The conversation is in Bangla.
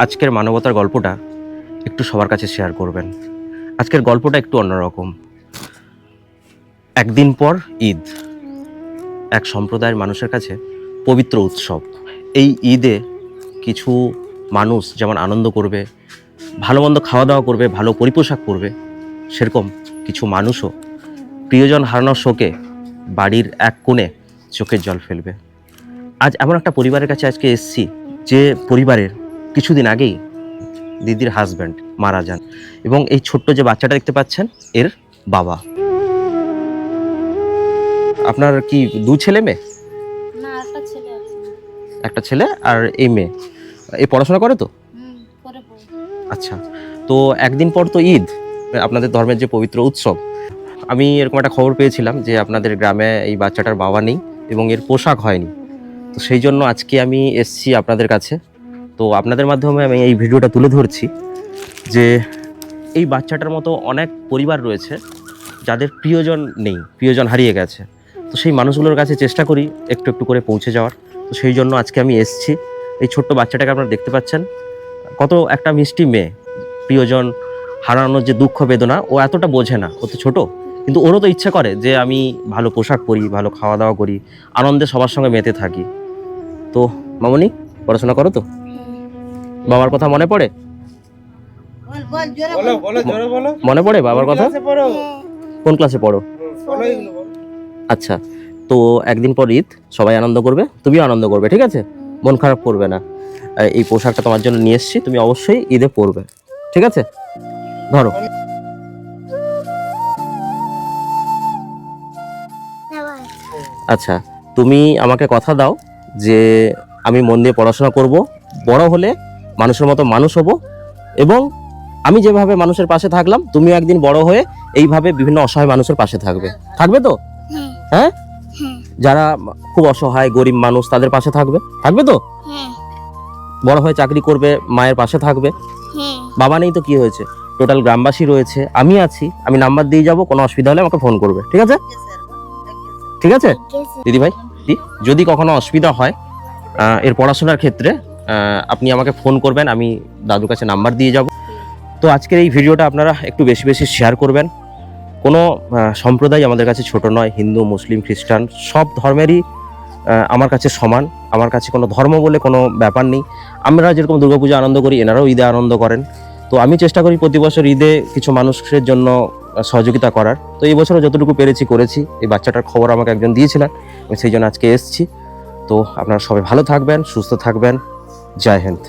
আজকের মানবতার গল্পটা একটু সবার কাছে শেয়ার করবেন। আজকের গল্পটা একটু অন্যরকম। একদিন পর ঈদ এক সম্প্রদায়ের মানুষের কাছে পবিত্র উৎসব। এই ঈদে কিছু মানুষ যেমন আনন্দ করবে, ভালো মন্দ খাওয়া দাওয়া করবে, ভালো পরিপোশাক করবে, সেরকম কিছু মানুষও প্রিয়জন হারানোর শোকে বাড়ির এক কোণে চোখের জল ফেলবে। আজ এমন একটা পরিবারের কাছে আজকে এসেছি যে পরিবারের কিছুদিন আগেই দিদির হাজব্যান্ড মারা যান এবং এই ছোট্ট যে বাচ্চাটা দেখতে পাচ্ছেন এর বাবা। আপনার কি দুই ছেলে মেয়ে? না, একটা ছেলে আছে। একটা ছেলে আর এই মেয়ে। এই পড়াশোনা করে তো? পরে পড়ে। আচ্ছা, তো একদিন পর তো ঈদ, আপনাদের ধর্মের যে পবিত্র উৎসব। আমি এরকম একটা খবর পেয়েছিলাম যে আপনাদের গ্রামে এই বাচ্চাটার বাবা নেই এবং এর পোশাক হয়নি। তো সেই জন্য আজকে আমি এসেছি আপনাদের কাছে। তো আপনাদের মাধ্যমে আমি এই ভিডিওটা তুলে ধরছি যে এই বাচ্চাটার মতো অনেক পরিবার রয়েছে যাদের প্রিয়জন নেই, প্রিয়জন হারিয়ে গেছে। তো সেই মানুষগুলোর কাছে চেষ্টা করি একটু একটু করে পৌঁছে যাওয়ার। তো সেই জন্য আজকে আমি এসেছি। এই ছোট্ট বাচ্চাটাকে আপনারা দেখতে পাচ্ছেন, কত একটা মিষ্টি মেয়ে। প্রিয়জন হারানোর যে দুঃখ বেদনা ও এতটা বোঝে না, ও তো ছোটো, কিন্তু ওরও তো ইচ্ছে করে যে আমি ভালো পোশাক পরি, ভালো খাওয়া দাওয়া করি, আনন্দে সবার সঙ্গে মেতে থাকি। তো মামনি, পড়াশোনা করো তো? বাবার কথা মনে পড়ে? মনে পড়ে বাবার কথা? কোন ক্লাসে পড়ো? আচ্ছা, তো একদিন পর ঈদ, সবাই আনন্দ করবে, তুমিও আনন্দ করবে, ঠিক আছে? মন খারাপ করবে না। এই পোশাকটা তোমার জন্য নিয়ে এসেছি, তুমি অবশ্যই ঈদে পরবে, ঠিক আছে? ধরো। আচ্ছা, তুমি আমাকে কথা দাও যে আমি মন দিয়ে পড়াশোনা করব, বড় হলে মানুষের মতো মানুষ হব, এবং আমি যেভাবে মানুষের পাশে থাকলাম তুমি একদিন বড় হয়ে এইভাবে বিভিন্ন অসহায় মানুষের পাশে থাকবে। থাকবে তো? হ্যাঁ, যারা খুব অসহায় গরিব মানুষ তাদের পাশে থাকবে, থাকবে তো? বড় হয়ে চাকরি করবে, মায়ের পাশে থাকবে। বাবা নেই তো কি হয়েছে, টোটাল গ্রামবাসী রয়েছে, আমি আছি, আমি নাম্বার দিয়ে যাব, কোনো অসুবিধা হলে আমাকে ফোন করবে, ঠিক আছে? ঠিক আছে দিদি ভাই, যদি কখনো অসুবিধা হয় এর পড়াশোনার ক্ষেত্রে, আপনি আমাকে ফোন করবেন, আমি দাদুর কাছে নাম্বার দিয়ে যাব। তো আজকের এই ভিডিওটা আপনারা একটু বেশি বেশি শেয়ার করবেন। কোনো সম্প্রদায় আমাদের কাছে ছোট নয়, হিন্দু, মুসলিম, খ্রিস্টান সব ধর্মেরই আমার কাছে সমান। আমার কাছে কোনো ধর্ম বলে কোনো ব্যাপার নেই। আমরা যেরকম দুর্গাপূজা আনন্দ করি, এনারাও ঈদে আনন্দ করেন। তো আমি চেষ্টা করি প্রতি বছর ঈদে কিছু মানুষের জন্য সহযোগিতা করার। তো এই বছরও যতটুকু পেরেছি করেছি। এই বাচ্চাটার খবর আমাকে একজন দিয়েছিলেন, আমি সেই জন্য আজকে এসেছি। তো আপনারা সবাই ভালো থাকবেন, সুস্থ থাকবেন। জয় হিন্দ।